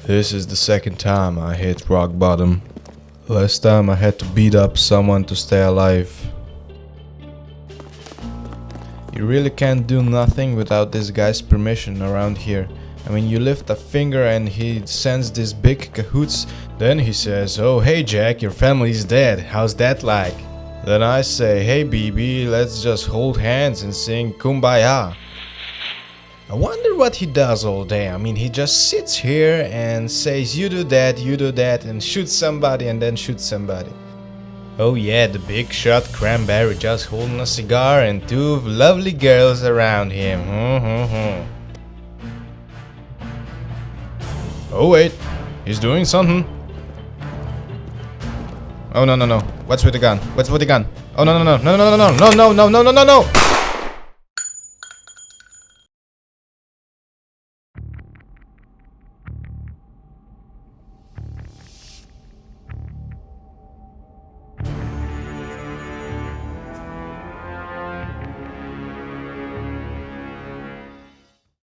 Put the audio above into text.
This is the second time I hit rock bottom. Last time I had to beat up someone to stay alive. You really can't do nothing without this guy's permission around here. I mean, you lift a finger and he sends this big cahoots. Then he says, "Oh hey Jack, your family's dead. How's that like?" Then I say, "Hey BB, let's just hold hands and sing Kumbaya." I wonder what he does all day. I mean, he just sits here and says, you do that, and shoots somebody and then shoots somebody. Oh yeah, the big shot cranberry just holding a cigar and two lovely girls around him. Oh wait, he's doing something. Oh no. What's with the gun? Oh no.